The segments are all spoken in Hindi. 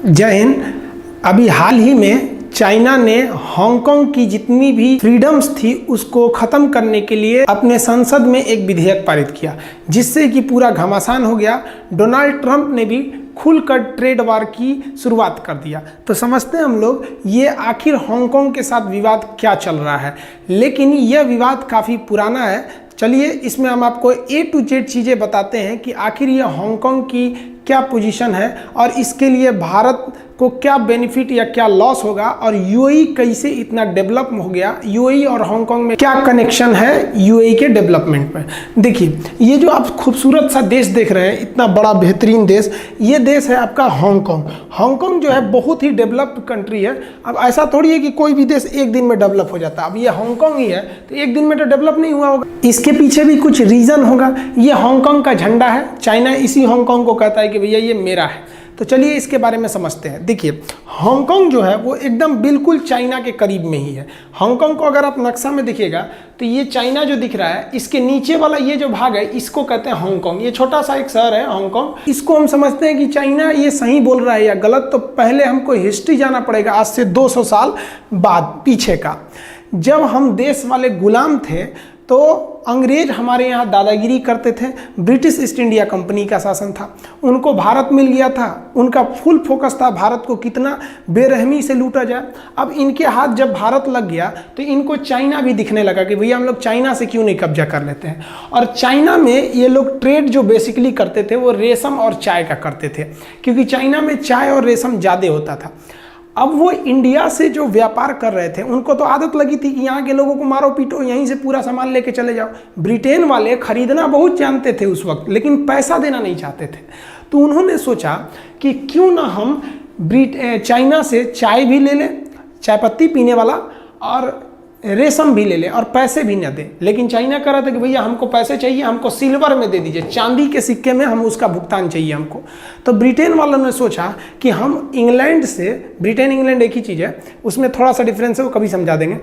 जय हिंद। अभी हाल ही में चाइना ने हांगकांग की जितनी भी फ्रीडम्स थी उसको ख़त्म करने के लिए अपने संसद में एक विधेयक पारित किया, जिससे कि पूरा घमासान हो गया। डोनाल्ड ट्रंप ने भी खुलकर ट्रेड वार की शुरुआत कर दिया। तो समझते हैं हम लोग ये आखिर हांगकांग के साथ विवाद क्या चल रहा है। लेकिन यह विवाद काफ़ी पुराना है। चलिए इसमें हम आपको A to Z चीज़ें बताते हैं कि आखिर ये हांगकांग की क्या पोजीशन है और इसके लिए भारत को क्या बेनिफिट या क्या लॉस होगा, और यूएई कैसे इतना डेवलप हो गया, यूएई और हांगकांग में क्या कनेक्शन है यूएई के डेवलपमेंट में। देखिए ये जो आप खूबसूरत सा देश देख रहे हैं, इतना बड़ा बेहतरीन देश, ये देश है आपका हांगकांग। हांगकांग जो है बहुत ही डेवलप्ड कंट्री है। अब ऐसा थोड़ी है कि कोई भी देश एक दिन में डेवलप हो जाता है। अब ये हांगकांग ही है तो एक दिन में तो डेवलप नहीं हुआ होगा, इसके पीछे भी कुछ रीज़न होगा। ये हांगकांग का झंडा है, चाइना इसी हांगकांग को कहता है कि भैया ये मेरा है। तो चलिए इसके बारे में समझते हैं। देखिए हांगकांग जो है वो एकदम बिल्कुल चाइना के करीब में ही है। हांगकांग को अगर आप नक्शा में देखिएगा तो ये चाइना जो दिख रहा है, इसके नीचे वाला ये जो भाग है इसको कहते हैं हांगकांग। ये छोटा सा एक शहर है हांगकांग। इसको हम समझते हैं कि चाइना ये सही बोल रहा है या गलत, तो पहले हमको हिस्ट्री जाना पड़ेगा आज से 200 साल बाद पीछे का। जब हम देश वाले गुलाम थे तो अंग्रेज हमारे यहाँ दादागिरी करते थे। ब्रिटिश ईस्ट इंडिया कंपनी का शासन था, उनको भारत मिल गया था, उनका फुल फोकस था भारत को कितना बेरहमी से लूटा जाए। अब इनके हाथ जब भारत लग गया तो इनको चाइना भी दिखने लगा कि भैया हम लोग चाइना से क्यों नहीं कब्जा कर लेते हैं। और चाइना में ये लोग ट्रेड जो बेसिकली करते थे वो रेशम और चाय का करते थे, क्योंकि चाइना में चाय और रेशम ज़्यादा होता था। अब वो इंडिया से जो व्यापार कर रहे थे उनको तो आदत लगी थी कि यहाँ के लोगों को मारो पीटो, यहीं से पूरा सामान लेके चले जाओ। ब्रिटेन वाले खरीदना बहुत जानते थे उस वक्त, लेकिन पैसा देना नहीं चाहते थे। तो उन्होंने सोचा कि क्यों ना हम चाइना से चाय भी ले लें, चाय पत्ती पीने वाला, और रेशम भी ले ले और पैसे भी न दे। लेकिन चाइना कह रहा था कि भैया हमको पैसे चाहिए, हमको सिल्वर में दे दीजिए, चांदी के सिक्के में हम उसका भुगतान चाहिए हमको। तो ब्रिटेन वालों ने सोचा कि हम इंग्लैंड से, ब्रिटेन इंग्लैंड एक ही चीज़ है, उसमें थोड़ा सा डिफरेंस है वो कभी समझा देंगे,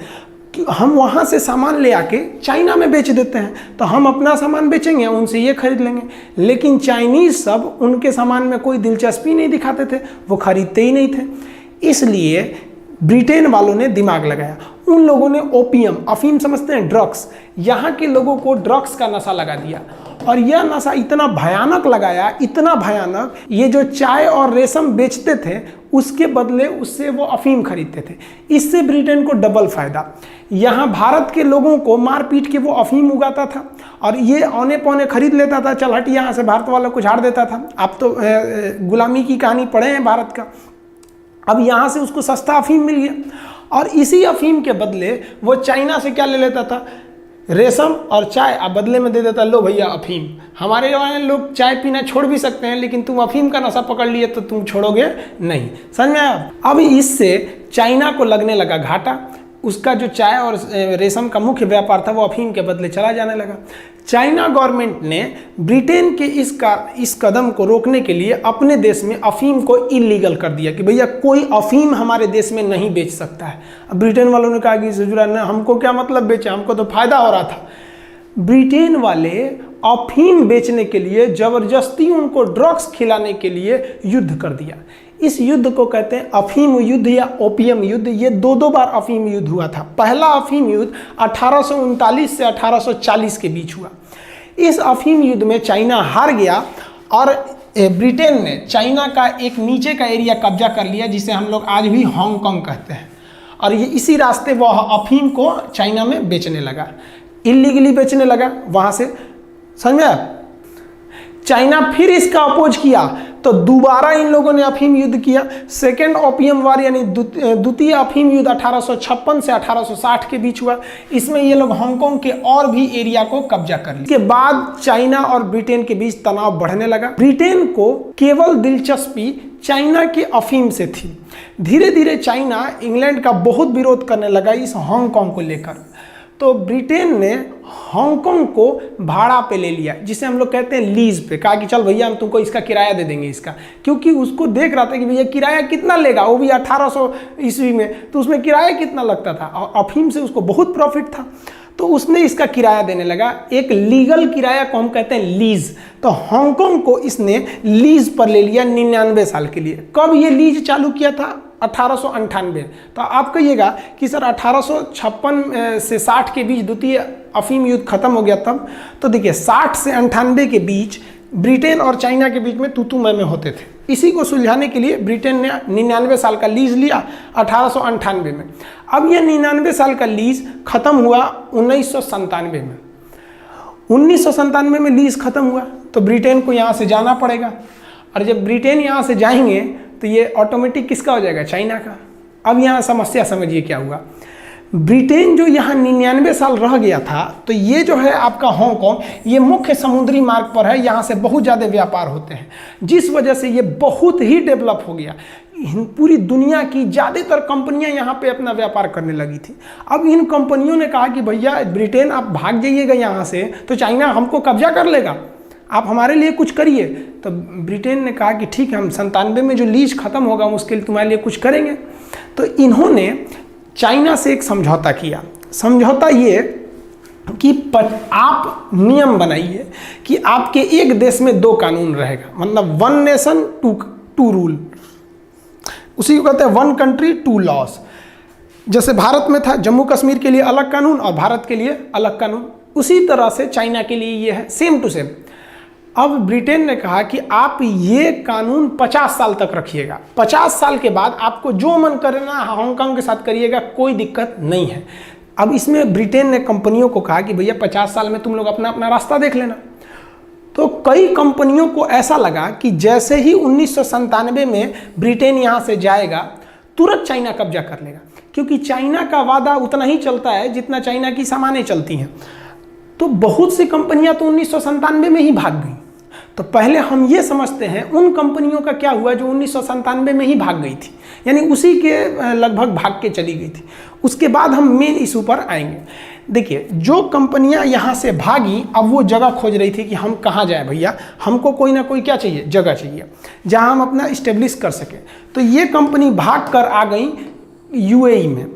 कि हम वहाँ से सामान ले आके चाइना में बेच देते हैं, तो हम अपना सामान बेचेंगे, उनसे ये खरीद लेंगे। लेकिन चाइनीज़ सब उनके सामान में कोई दिलचस्पी नहीं दिखाते थे, वो खरीदते ही नहीं थे। इसलिए ब्रिटेन वालों ने दिमाग लगाया। उन लोगों ने ओपियम, अफीम समझते हैं, ड्रग्स, यहाँ के लोगों को ड्रग्स का नशा लगा दिया। और यह नशा इतना भयानक लगाया, इतना भयानक, ये जो चाय और रेशम बेचते थे उसके बदले उससे वो अफीम खरीदते थे। इससे ब्रिटेन को डबल फायदा। यहाँ भारत के लोगों को मार पीट के वो अफीम उगाता था और ये औने पौने खरीद लेता था, चल हट यहाँ से, भारत वालों को झाड़ देता था। आप तो गुलामी की कहानी पढ़े हैं भारत का। अब यहाँ से उसको सस्ता अफीम मिल गया और इसी अफीम के बदले वो चाइना से क्या ले लेता था, रेशम और चाय, अब बदले में दे देता, लो भैया अफीम। हमारे वाले लोग चाय पीना छोड़ भी सकते हैं, लेकिन तुम अफीम का नशा पकड़ लिए तो तुम छोड़ोगे नहीं। समझ में आया? अब इससे चाइना को लगने लगा घाटा। उसका जो चाय और रेशम का मुख्य व्यापार था वो अफीम के बदले चला जाने लगा। चाइना गवर्नमेंट ने ब्रिटेन के इस कदम को रोकने के लिए अपने देश में अफीम को इलीगल कर दिया कि भैया कोई अफीम हमारे देश में नहीं बेच सकता है। अब ब्रिटेन वालों ने कहा कि सजुरा ना, हमको क्या मतलब बेचे, हमको तो फायदा हो रहा था। ब्रिटेन वाले अफीम बेचने के लिए जबरदस्ती उनको ड्रग्स खिलाने के लिए युद्ध कर दिया। इस युद्ध को कहते हैं अफीम युद्ध या ओपियम युद्ध। ये दो बार अफीम युद्ध हुआ था। पहला अफीम युद्ध 1839 से 1840 के बीच हुआ। इस अफीम युद्ध में चाइना हार गया और ब्रिटेन ने चाइना का एक नीचे का एरिया कब्जा कर लिया, जिसे हम लोग आज भी हांगकांग कहते हैं। और ये इसी रास्ते वह अफीम को चाइना में बेचने लगा, इलीगली बेचने लगा वहाँ से। समझे? चाइना फिर इसका अपोज किया तो दोबारा इन लोगों ने अफीम युद्ध किया। सेकेंड ओपियम वार यानी द्वितीय अफीम युद्ध 1856 से 1860 के बीच हुआ। इसमें ये लोग हांगकांग के और भी एरिया को कब्जा कर लिया। इसके बाद चाइना और ब्रिटेन के बीच तनाव बढ़ने लगा। ब्रिटेन को केवल दिलचस्पी चाइना के अफीम से थी। धीरे धीरे चाइना इंग्लैंड का बहुत विरोध करने लगा इस हांगकांग को लेकर। तो ब्रिटेन ने हांगकांग को भाड़ा पे ले लिया, जिसे हम लोग कहते हैं लीज पे। कहा कि चल भैया हम तुमको इसका किराया दे देंगे इसका, क्योंकि उसको देख रहा था कि भैया किराया कितना लेगा, वो भी 1800 ईस्वी में, तो उसमें किराया कितना लगता था और अफीम से उसको बहुत प्रॉफिट था। तो उसने इसका किराया देने लगा। एक लीगल किराया को हम कहते हैं लीज। तो हांगकांग को इसने लीज पर ले लिया 99 साल के लिए। कब ये लीज चालू किया था? 1898। तो आप कहिएगा कि सर 1856 से 60 के बीच द्वितीय अफीम युद्ध खत्म हो गया तब। तो देखिए 60 से 98 के बीच ब्रिटेन और चाइना के बीच में तू मैं होते थे। इसी को सुलझाने के लिए ब्रिटेन ने 99 साल का लीज लिया 1898 में। अब यह 99 साल का लीज खत्म हुआ 1997 में। 1997 में लीज खत्म हुआ तो ब्रिटेन को यहाँ से जाना पड़ेगा, और जब ब्रिटेन यहाँ से जाएंगे तो ये ऑटोमेटिक किसका हो जाएगा? चाइना का। अब यहाँ समस्या समझिए क्या हुआ। ब्रिटेन जो यहाँ 99 साल रह गया था, तो ये जो है आपका हांगकांग, ये मुख्य समुद्री मार्ग पर है, यहाँ से बहुत ज़्यादा व्यापार होते हैं, जिस वजह से ये बहुत ही डेवलप हो गया। पूरी दुनिया की ज़्यादातर कंपनियां यहाँ पे अपना व्यापार करने लगी थी। अब इन कंपनियों ने कहा कि भैया ब्रिटेन आप भाग जाइएगा यहाँ से तो चाइना हमको कब्जा कर लेगा, आप हमारे लिए कुछ करिए। तो ब्रिटेन ने कहा कि ठीक है, हम 97 में जो लीज खत्म होगा उसके लिए तुम्हारे लिए कुछ करेंगे। तो इन्होंने चाइना से एक समझौता किया। समझौता ये कि आप नियम बनाइए कि आपके एक देश में 2 कानून रहेगा, मतलब 1 नेशन 2 रूल, उसी को कहते हैं 1 कंट्री 2 लॉस। जैसे भारत में था जम्मू कश्मीर के लिए अलग कानून और भारत के लिए अलग कानून, उसी तरह से चाइना के लिए ये है, सेम टू सेम। अब ब्रिटेन ने कहा कि आप ये कानून 50 साल तक रखिएगा, 50 साल के बाद आपको जो मन करना हांगकांग के साथ करिएगा, कोई दिक्कत नहीं है। अब इसमें ब्रिटेन ने कंपनियों को कहा कि भैया 50 साल में तुम लोग अपना अपना रास्ता देख लेना। तो कई कंपनियों को ऐसा लगा कि जैसे ही 1997 में ब्रिटेन यहाँ से जाएगा तुरंत चाइना कब्जा कर लेगा, क्योंकि चाइना का वादा उतना ही चलता है जितना चाइना की सामानें चलती हैं। तो बहुत सी कंपनियां तो 1997 में ही भाग गई। तो पहले हम ये समझते हैं उन कंपनियों का क्या हुआ जो 1997 में ही भाग गई थी, यानी उसी के लगभग भाग के चली गई थी। उसके बाद हम मेन इशू पर आएंगे। देखिए, जो कंपनियां यहाँ से भागी, अब वो जगह खोज रही थी कि हम कहाँ जाए भैया, हमको कोई ना कोई क्या चाहिए, जगह चाहिए जहाँ हम अपना इस्टेब्लिश कर सकें। तो ये कंपनी भाग कर आ गई यूएई में,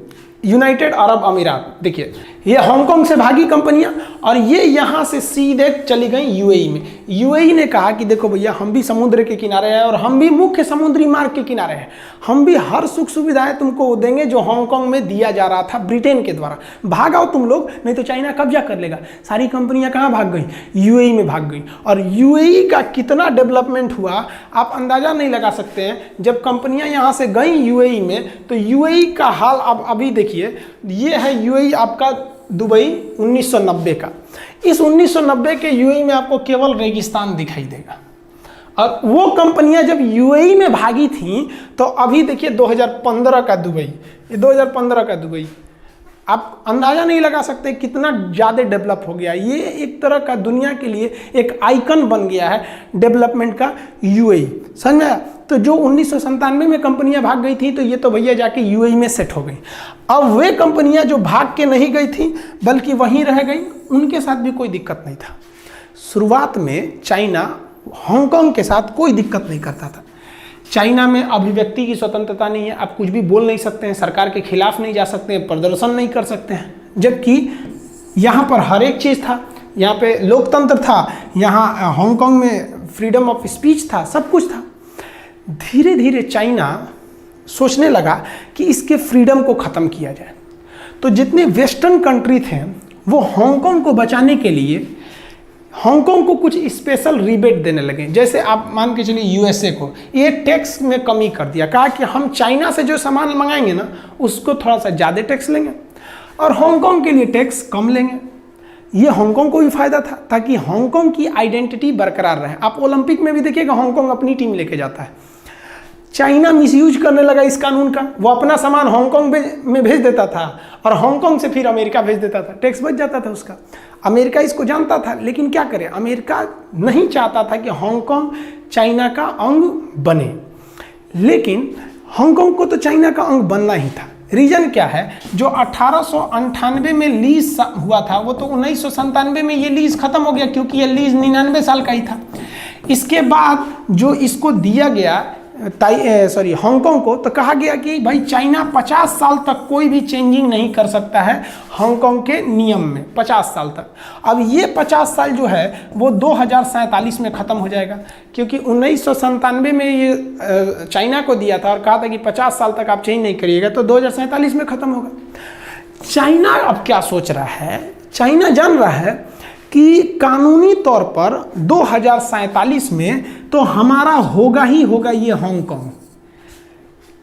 यूनाइटेड अरब अमीरात। देखिए, ये हांगकांग से भागी कंपनियां और ये यहाँ से सीधे चली गई यूएई में। यूएई ने कहा कि देखो भैया, हम भी समुद्र के किनारे हैं और हम भी मुख्य समुद्री मार्ग के किनारे हैं, हम भी हर सुख सुविधाएं तुमको देंगे जो हांगकांग में दिया जा रहा था ब्रिटेन के द्वारा। भागाओ तुम लोग, नहीं तो चाइना कब्जा कर लेगा। सारी कंपनियां कहाँ भाग गई? यूएई में भाग गई। और यूएई का कितना डेवलपमेंट हुआ आप अंदाजा नहीं लगा सकते हैं। जब कंपनियां यहाँ से गई यूएई में, तो यूएई का हाल अब अभी देखिए, ये है यूएई आपका दुबई 1990 का। इस 1990 के यूएई में आपको केवल रेगिस्तान दिखाई देगा। और वो कंपनियां जब यूएई में भागी थी, तो अभी देखिए 2015 का दुबई, ये 2015 का दुबई, आप अंदाजा नहीं लगा सकते कितना ज़्यादा डेवलप हो गया। ये एक तरह का दुनिया के लिए एक आइकन बन गया है डेवलपमेंट का यूएई, समझ में आया? तो जो 1997 में कंपनियां भाग गई थी, तो ये तो भैया जाके यूएई में सेट हो गई। अब वे कंपनियां जो भाग के नहीं गई थी बल्कि वहीं रह गई, उनके साथ भी कोई दिक्कत नहीं था। शुरुआत में चाइना हांगकांग के साथ कोई दिक्कत नहीं करता था। चाइना में अभिव्यक्ति की स्वतंत्रता नहीं है, आप कुछ भी बोल नहीं सकते हैं, सरकार के खिलाफ नहीं जा सकते हैं, प्रदर्शन नहीं कर सकते हैं। जबकि यहाँ पर हर एक चीज़ था, यहाँ पे लोकतंत्र था, यहाँ हांगकांग में फ्रीडम ऑफ स्पीच था, सब कुछ था। धीरे धीरे चाइना सोचने लगा कि इसके फ्रीडम को ख़त्म किया जाए। तो जितने वेस्टर्न कंट्री थे वो हांगकांग को बचाने के लिए हांगकांग को कुछ स्पेशल रिबेट देने लगे। जैसे आप मान के चलिए यूएसए को ये टैक्स में कमी कर दिया, कहा कि हम चाइना से जो सामान मंगाएंगे ना उसको थोड़ा सा ज़्यादा टैक्स लेंगे और हांगकांग के लिए टैक्स कम लेंगे। ये हांगकांग को भी फायदा था ताकि हांगकांग की आइडेंटिटी बरकरार रहे। आप ओलंपिक में भी देखिएगा हांगकांग अपनी टीम लेके जाता है। चाइना मिसयूज करने लगा इस कानून का, वो अपना सामान हांगकांग में भेज देता था और हांगकांग से फिर अमेरिका भेज देता था, टैक्स बच जाता था उसका। अमेरिका इसको जानता था, लेकिन क्या करे, अमेरिका नहीं चाहता था कि हांगकांग चाइना का अंग बने, लेकिन हांगकांग को तो चाइना का अंग बनना ही था। रीजन क्या है, जो 1898 में लीज हुआ था वो तो 1997 में ये लीज खत्म हो गया, क्योंकि ये लीज 99 साल का ही था। इसके बाद जो इसको दिया गया हांगकांग को, तो कहा गया कि भाई चाइना 50 साल तक कोई भी चेंजिंग नहीं कर सकता है हांगकांग के नियम में, 50 साल तक। अब ये 50 साल जो है वो 2047 में ख़त्म हो जाएगा, क्योंकि 1997 में ये चाइना को दिया था और कहा था कि 50 साल तक आप चेंज नहीं करिएगा, तो 2047 में ख़त्म होगा। चाइना अब क्या सोच रहा है, चाइना जान रहा है कि कानूनी तौर पर 2047 में तो हमारा होगा ही होगा ये हांगकांग।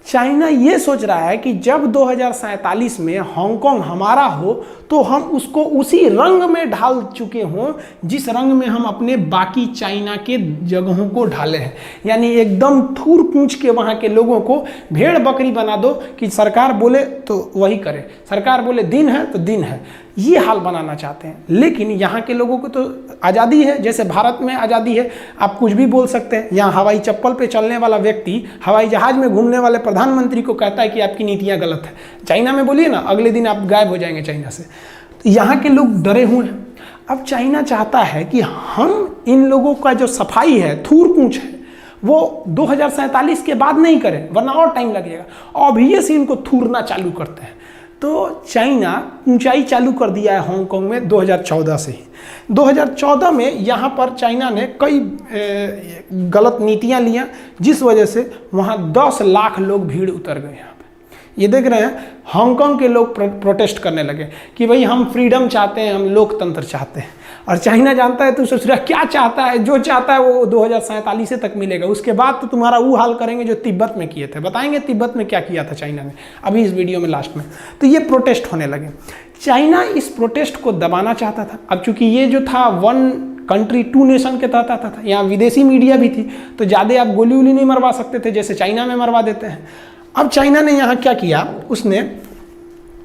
चाइना ये सोच रहा है कि जब 2047 में हांगकांग हमारा हो तो हम उसको उसी रंग में ढाल चुके हों जिस रंग में हम अपने बाकी चाइना के जगहों को ढाले हैं, यानी एकदम थूर पूछ के वहाँ के लोगों को भेड़ बकरी बना दो कि सरकार बोले तो वही करे, सरकार बोले दिन है तो दिन है, ये हाल बनाना चाहते हैं। लेकिन यहाँ के लोगों को तो आज़ादी है, जैसे भारत में आज़ादी है, आप कुछ भी बोल सकते हैं। यहाँ हवाई चप्पल पे चलने वाला व्यक्ति हवाई जहाज़ में घूमने वाले प्रधानमंत्री को कहता है कि आपकी नीतियाँ गलत है। चाइना में बोलिए ना, अगले दिन आप गायब हो जाएंगे चाइना से। तो यहाँ के लोग डरे हुए हैं। अब चाइना चाहता है कि हम इन लोगों का जो सफाई है, थूर पूछ है, वो 2047 के बाद नहीं करें, वरना और टाइम लगेगा। ऑब्वियसली इनको थूरना चालू करते हैं। तो चाइना ऊंचाई चालू कर दिया है हांगकांग में 2014 से ही। 2014 में यहाँ पर चाइना ने कई गलत नीतियाँ लिया, जिस वजह से वहाँ 10 लाख लोग भीड़ उतर गए। यहाँ पे ये देख रहे हैं, हांगकांग के लोग प्रोटेस्ट करने लगे कि भाई हम फ्रीडम चाहते हैं, हम लोकतंत्र चाहते हैं। और चाइना जानता है तो सोच रहा क्या चाहता है, जो चाहता है वो 2047 तक मिलेगा, उसके बाद तो तुम्हारा वो हाल करेंगे जो तिब्बत में किए थे। बताएंगे तिब्बत में क्या किया था चाइना ने अभी इस वीडियो में लास्ट में। तो ये प्रोटेस्ट होने लगे। चाइना इस प्रोटेस्ट को दबाना चाहता था। अब चूंकि ये जो था 1 कंट्री 2 नेशन के तहत आता था, यहाँ विदेशी मीडिया भी थी, तो ज़्यादा आप गोली वोली नहीं मरवा सकते थे जैसे चाइना में मरवा देते हैं। अब चाइना ने यहाँ क्या किया, उसने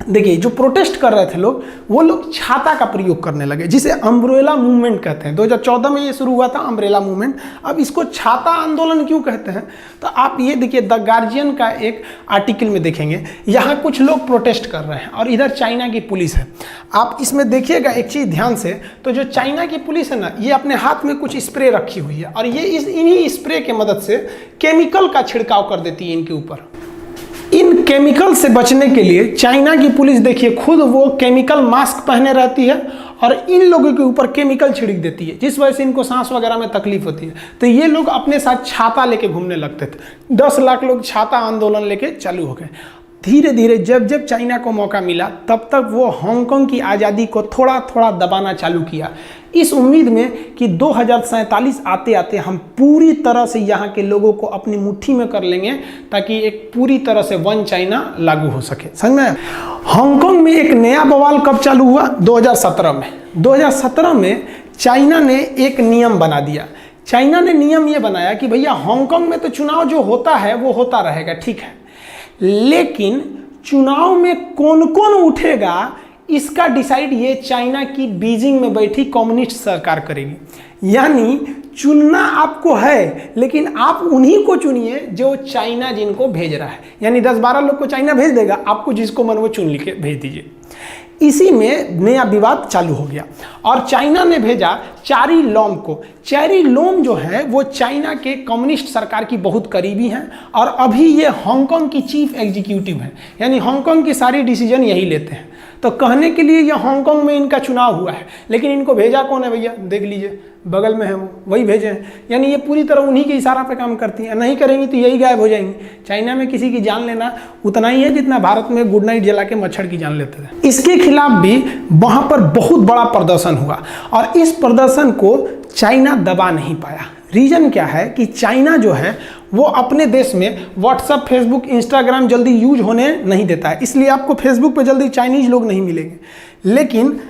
देखिए जो प्रोटेस्ट कर रहे थे लोग, वो लोग छाता का प्रयोग करने लगे, जिसे अम्ब्रेला मूवमेंट कहते हैं। 2014 में ये शुरू हुआ था अम्ब्रेला मूवमेंट। अब इसको छाता आंदोलन क्यों कहते हैं, तो आप ये देखिए द गार्जियन का एक आर्टिकल में देखेंगे, यहाँ कुछ लोग प्रोटेस्ट कर रहे हैं और इधर चाइना की पुलिस है। आप इसमें देखिएगा एक चीज़ ध्यान से, तो जो चाइना की पुलिस है ना, ये अपने हाथ में कुछ स्प्रे रखी हुई है और ये इन्हीं स्प्रे के मदद से केमिकल का छिड़काव कर देती है इनके ऊपर। इन केमिकल से बचने के लिए चाइना की पुलिस देखिए खुद वो केमिकल मास्क पहने रहती है और इन लोगों के ऊपर केमिकल छिड़क देती है, जिस वजह से इनको सांस वगैरह में तकलीफ होती है। तो ये लोग अपने साथ छाता लेके घूमने लगते थे। 10 लाख लोग छाता आंदोलन लेके चालू हो गए। धीरे धीरे जब जब चाइना को मौका मिला तब तक वो हांगकांग की आज़ादी को थोड़ा थोड़ा दबाना चालू किया, इस उम्मीद में कि 2047 आते आते हम पूरी तरह से यहाँ के लोगों को अपनी मुट्ठी में कर लेंगे, ताकि एक पूरी तरह से 1 चाइना लागू हो सके। समझ में? हांगकांग में एक नया बवाल कब चालू हुआ, 2017 में। 2017 में चाइना ने एक नियम बना दिया। चाइना ने नियम ये बनाया कि भैया हांगकांग में तो चुनाव जो होता है वो होता रहेगा, ठीक है, लेकिन चुनाव में कौन कौन उठेगा इसका डिसाइड ये चाइना की बीजिंग में बैठी कम्युनिस्ट सरकार करेगी। यानी चुनना आपको है, लेकिन आप उन्हीं को चुनिए जो चाइना जिनको भेज रहा है। यानी 10-12 लोग को चाइना भेज देगा, आपको जिसको मन वो चुन लिखे भेज दीजिए। इसी में नया विवाद चालू हो गया और चाइना ने भेजा चेरी लोम को। चेरी लोम जो है वो चाइना के कम्युनिस्ट सरकार की बहुत करीबी हैं और अभी ये हांगकांग की चीफ एग्जीक्यूटिव हैं, यानी हांगकांग की सारी डिसीजन यही लेते हैं। तो कहने के लिए ये हांगकांग में इनका चुनाव हुआ है, लेकिन इनको भेजा कौन है भैया, देख लीजिए बगल में है वो, वही भेजे हैं। यानी ये पूरी तरह उन्हीं के इशारा पे काम करती है, नहीं करेंगी तो यही गायब हो जाएंगी। चाइना में किसी की जान लेना उतना ही है जितना भारत में गुड नाइट जला के मच्छर की जान लेते थे। इसके खिलाफ भी वहाँ पर बहुत बड़ा प्रदर्शन हुआ और इस प्रदर्शन को चाइना दबा नहीं पाया। रीज़न क्या है कि चाइना जो है वो अपने देश में व्हाट्सएप, फेसबुक, इंस्टाग्राम जल्दी यूज होने नहीं देता है, इसलिए आपको फेसबुक पे जल्दी चाइनीज लोग नहीं मिलेंगे। लेकिन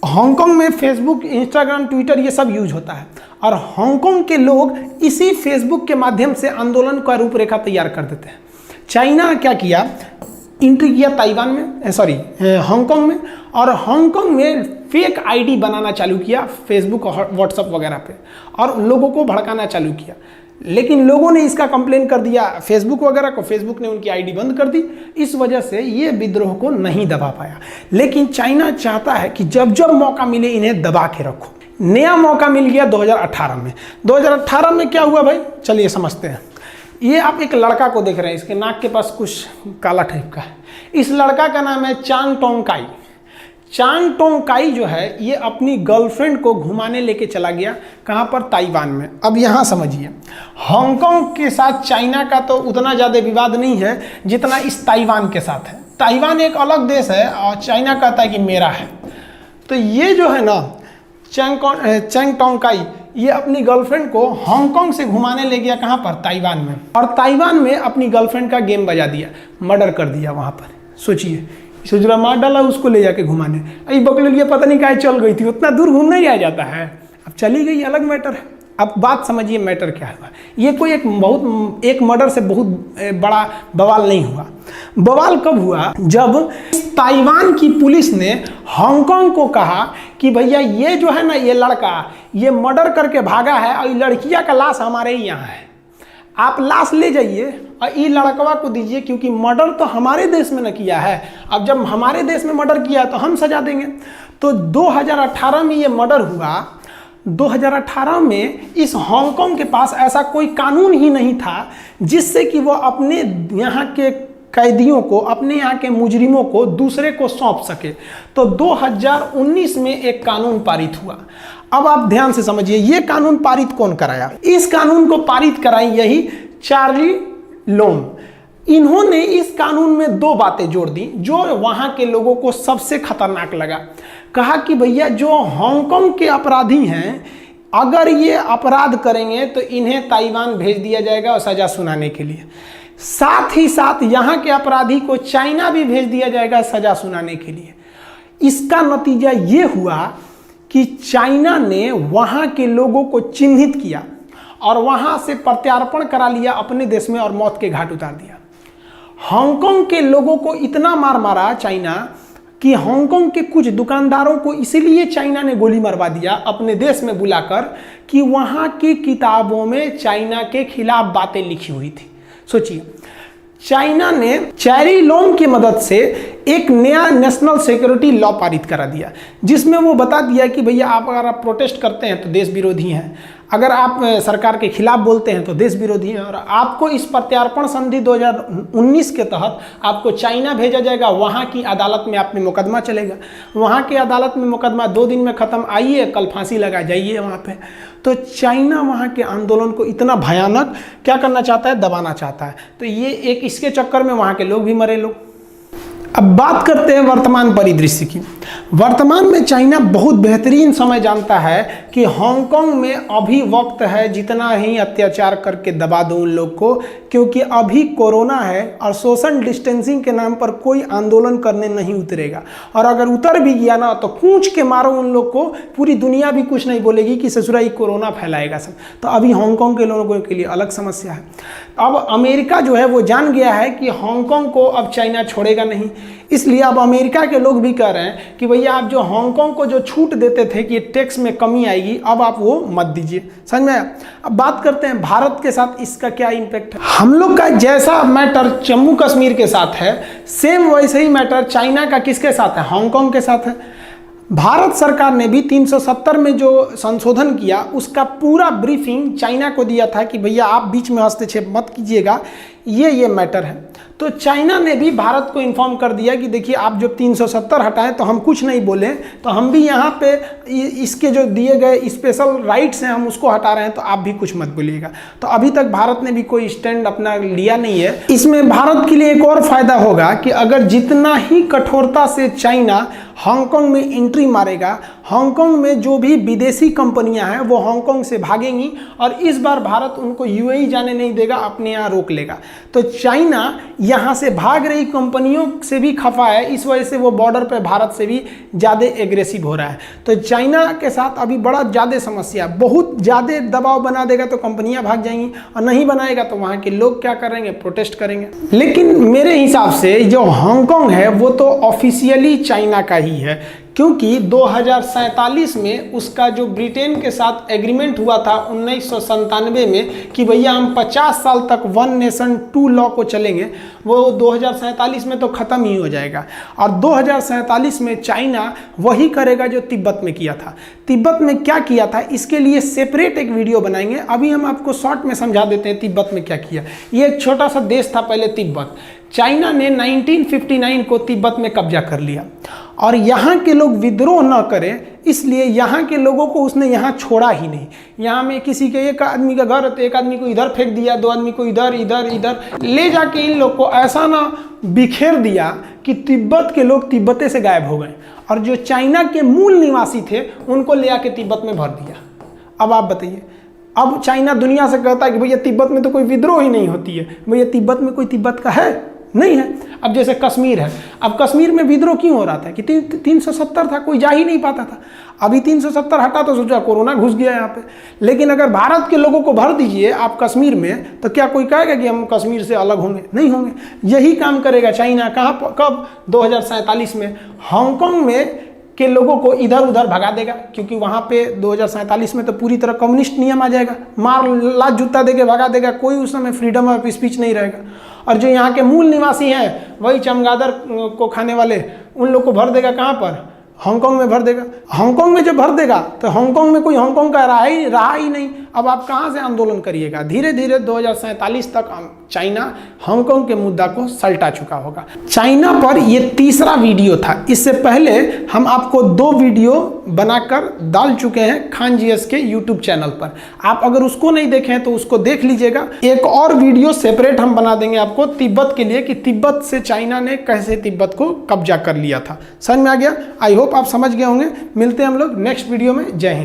हांगकांग में फेसबुक, इंस्टाग्राम, ट्विटर ये सब यूज होता है और हांगकांग के लोग इसी फेसबुक के माध्यम से आंदोलन का रूपरेखा तैयार कर देते हैं। चाइना क्या किया, एंट्री किया ताइवान में, हांगकांग में, और हांगकांग में फेक आईडी बनाना चालू किया फेसबुक और व्हाट्सएप वगैरह पे और लोगों को भड़काना चालू किया। लेकिन लोगों ने इसका कंप्लेन कर दिया फेसबुक वगैरह को, फेसबुक ने उनकी आईडी बंद कर दी। इस वजह से ये विद्रोह को नहीं दबा पाया। लेकिन चाइना चाहता है कि जब जब मौका मिले इन्हें दबा के रखो। नया मौका मिल गया 2018 में। 2018 में क्या हुआ भाई, चलिए समझते हैं। ये आप एक लड़का को देख रहे हैं, इसके नाक के पास कुछ काला टाइप का है। इस लड़का का नाम है चांग टोंग-काई। चांग टोंग-काई जो है ये अपनी गर्लफ्रेंड को घुमाने लेके चला गया, कहाँ पर, ताइवान में। अब यहाँ समझिए, हांगकांग के साथ चाइना का तो उतना ज़्यादा विवाद नहीं है जितना इस ताइवान के साथ है। ताइवान एक अलग देश है और चाइना कहता है कि मेरा है। तो ये जो है ना चांग टोंग-काई, ये अपनी गर्लफ्रेंड को हांगकांग से घुमाने ले गया, कहाँ पर, ताइवान में। और ताइवान में अपनी गर्लफ्रेंड का गेम बजा दिया, मर्डर कर दिया वहाँ पर। सोचिए, सोचला मार डाला उसको ले जाके घुमाने। अरे बकलोलिया पता नहीं काहे चल गई थी, उतना दूर घूमने ही आ जाता है। अब चली गई, अलग मैटर है। अब बात समझिए मैटर क्या हुआ। ये कोई एक मर्डर से बहुत बड़ा बवाल नहीं हुआ। बवाल कब हुआ, जब ताइवान की पुलिस ने हांगकांग को कहा कि भैया ये जो है ना, ये लड़का ये मर्डर करके भागा है और लड़कियां का लाश हमारे ही यहाँ है, आप लाश ले जाइए और ये लड़कवा को दीजिए, क्योंकि मर्डर तो हमारे देश में न किया है। अब जब हमारे देश में मर्डर किया तो हम सजा देंगे। तो 2018 में ये मर्डर हुआ। 2018 में इस हांगकांग के पास ऐसा कोई कानून ही नहीं था जिससे कि वो अपने यहाँ के कैदियों को, अपने यहाँ के मुजरिमों को दूसरे को सौंप सके। तो 2019 में एक कानून पारित हुआ। अब आप ध्यान से समझिए, ये कानून पारित कौन कराया? इस कानून को पारित कराई यही चार्ली लोम। इन्होंने इस कानून में दो बातें जोड़ दी जो वहां के लोगों को सबसे खतरनाक लगा। कहा कि भैया जो हांगकांग के अपराधी हैं, अगर ये अपराध करेंगे तो इन्हें ताइवान भेज दिया जाएगा और सजा सुनाने के लिए। साथ ही साथ यहाँ के अपराधी को चाइना भी भेज दिया जाएगा सजा सुनाने के लिए। इसका नतीजा ये हुआ कि चाइना ने वहाँ के लोगों को चिन्हित किया और वहाँ से प्रत्यार्पण करा लिया अपने देश में और मौत के घाट उतार दिया। हांगकांग के लोगों को इतना मार मारा चाइना कि हांगकांग के कुछ दुकानदारों को इसीलिए चाइना ने गोली मरवा दिया अपने देश में बुलाकर कि वहाँ की किताबों में चाइना के खिलाफ बातें लिखी हुई थी। सोचिए, चाइना ने चैरी लोम की मदद से एक नया नेशनल सिक्योरिटी लॉ पारित करा दिया, जिसमें वो बता दिया कि भैया अगर आप प्रोटेस्ट करते हैं तो देश विरोधी हैं, अगर आप सरकार के खिलाफ बोलते हैं तो देश विरोधी हैं, और आपको इस प्रत्यार्पण संधि 2019 के तहत आपको चाइना भेजा जाएगा। वहाँ की अदालत में आप में मुकदमा चलेगा। वहाँ की अदालत में मुकदमा 2 दिन में ख़त्म, आइए कल फांसी लगा जाइए वहाँ पे। तो चाइना वहाँ के आंदोलन को इतना भयानक क्या करना चाहता है, दबाना चाहता है। तो ये एक इसके चक्कर में वहाँ के लोग भी मरे लोग। अब बात करते हैं वर्तमान परिदृश्य की। वर्तमान में चाइना बहुत बेहतरीन समय जानता है कि हांगकांग में अभी वक्त है जितना ही अत्याचार करके दबा दो उन लोग को, क्योंकि अभी कोरोना है और सोशल डिस्टेंसिंग के नाम पर कोई आंदोलन करने नहीं उतरेगा। और अगर उतर भी गया ना तो कूच के मारो उन लोग को, पूरी दुनिया भी कुछ नहीं बोलेगी कि ससुराई कोरोना फैलाएगा सब। तो अभी हांगकांग के लोगों के लिए अलग समस्या है। अब अमेरिका जो है वो जान गया है कि हांगकांग को अब चाइना छोड़ेगा नहीं, इसलिए अब अमेरिका के लोग भी कह रहे हैं कि भैया आप जो हांगकांग को जो छूट देते थे कि टैक्स में कमी आएगी, अब आप वो मत दीजिए। समझ में आया? अब बात करते हैं भारत के साथ इसका क्या इम्पैक्ट है। हम लोग का जैसा मैटर जम्मू कश्मीर के साथ है, सेम वैसे ही मैटर चाइना का किसके साथ है, हांगकांग के साथ है। भारत सरकार ने भी 370 में जो संशोधन किया उसका पूरा ब्रीफिंग चाइना को दिया था कि भैया आप बीच में हस्तक्षेप मत कीजिएगा, ये मैटर है। तो चाइना ने भी भारत को इन्फॉर्म कर दिया कि देखिए आप जो 370 हटाएं तो हम कुछ नहीं बोले, तो हम भी यहाँ पे इसके जो दिए गए स्पेशल राइट्स हैं हम उसको हटा रहे हैं, तो आप भी कुछ मत बोलिएगा। तो अभी तक भारत ने भी कोई स्टैंड अपना लिया नहीं है। इसमें भारत के लिए एक और फायदा होगा कि अगर जितना ही कठोरता से चाइना हांगकांग में एंट्री मारेगा, हांगकांग में जो भी विदेशी कंपनियां हैं वो हांगकांग से भागेंगी और इस बार भारत उनको यूएई जाने नहीं देगा, अपने यहाँ रोक लेगा। तो चाइना यहाँ से भाग रही कंपनियों से भी खफा है, इस वजह से वो बॉर्डर पे भारत से भी ज़्यादा एग्रेसिव हो रहा है। तो चाइना के साथ अभी बड़ा ज़्यादा समस्या, बहुत ज़्यादा दबाव बना देगा तो कंपनियां भाग जाएंगी, और नहीं बनाएगा तो वहाँ के लोग क्या करेंगे, प्रोटेस्ट करेंगे। लेकिन मेरे हिसाब से जो हांगकांग है वो तो ऑफिशियली चाइना का ही है, क्योंकि 2047 में उसका जो ब्रिटेन के साथ एग्रीमेंट हुआ था 1997 में कि भैया हम 50 साल तक 1 नेशन 2 लॉ को चलेंगे, वो 2047 में तो ख़त्म ही हो जाएगा। और 2047 में चाइना वही करेगा जो तिब्बत में किया था। तिब्बत में क्या किया था इसके लिए सेपरेट एक वीडियो बनाएंगे। अभी हम आपको शॉर्ट में समझा देते हैं तिब्बत में क्या किया। ये एक छोटा सा देश था पहले तिब्बत। चाइना ने 1959 को तिब्बत में कब्जा कर लिया और यहाँ के लोग विद्रोह न करें इसलिए यहाँ के लोगों को उसने यहाँ छोड़ा ही नहीं। यहाँ में किसी के एक आदमी का घर तो एक आदमी को इधर फेंक दिया, 2 आदमी को इधर इधर इधर ले जाके इन लोग को ऐसा ना बिखेर दिया कि तिब्बत के लोग तिब्बते से गायब हो गए और जो चाइना के मूल निवासी थे उनको ले आके तिब्बत में भर दिया। अब आप बताइए, अब चाइना दुनिया से कहता है कि भैया तिब्बत में तो कोई विद्रोह ही नहीं होती है। भैया तिब्बत में कोई तिब्बत का है नहीं है। अब जैसे कश्मीर है, अब कश्मीर में विद्रोह क्यों हो रहा था कि 370 था, कोई जा ही नहीं पाता था। अभी 370 हटा तो सोचा कोरोना घुस गया यहाँ पे। लेकिन अगर भारत के लोगों को भर दीजिए आप कश्मीर में तो क्या कोई कहेगा कि हम कश्मीर से अलग होंगे? नहीं होंगे। यही काम करेगा चाइना। कहाँ कब? 2047 में हांगकांग में के लोगों को इधर उधर भगा देगा, क्योंकि वहाँ पे 2047 में तो पूरी तरह कम्युनिस्ट नियम आ जाएगा, मार लात जूता देके भगा देगा, कोई उस समय फ्रीडम ऑफ स्पीच नहीं रहेगा। और जो यहाँ के मूल निवासी हैं वही चमगादड़ को खाने वाले, उन लोग को भर देगा कहाँ पर? हांगकांग में भर देगा। हांगकांग में जब भर देगा तो हांगकांग में कोई हांगकांग का रहा ही नहीं। अब आप कहाँ से आंदोलन करिएगा? धीरे धीरे 2047 तक चाइना हांगकांग के मुद्दा को सल्टा चुका होगा। चाइना पर ये तीसरा वीडियो था। इससे पहले हम आपको 2 वीडियो बनाकर डाल चुके हैं खान जीएस के यूट्यूब चैनल पर। आप अगर उसको नहीं देखें तो उसको देख लीजिएगा। एक और वीडियो सेपरेट हम बना देंगे आपको तिब्बत के लिए कि तिब्बत से चाइना ने कैसे तिब्बत को कब्जा कर लिया था। समझ में आ गया? आई होप आप समझ गए होंगे। मिलते हैं हम लोग नेक्स्ट वीडियो में। जय हिंद।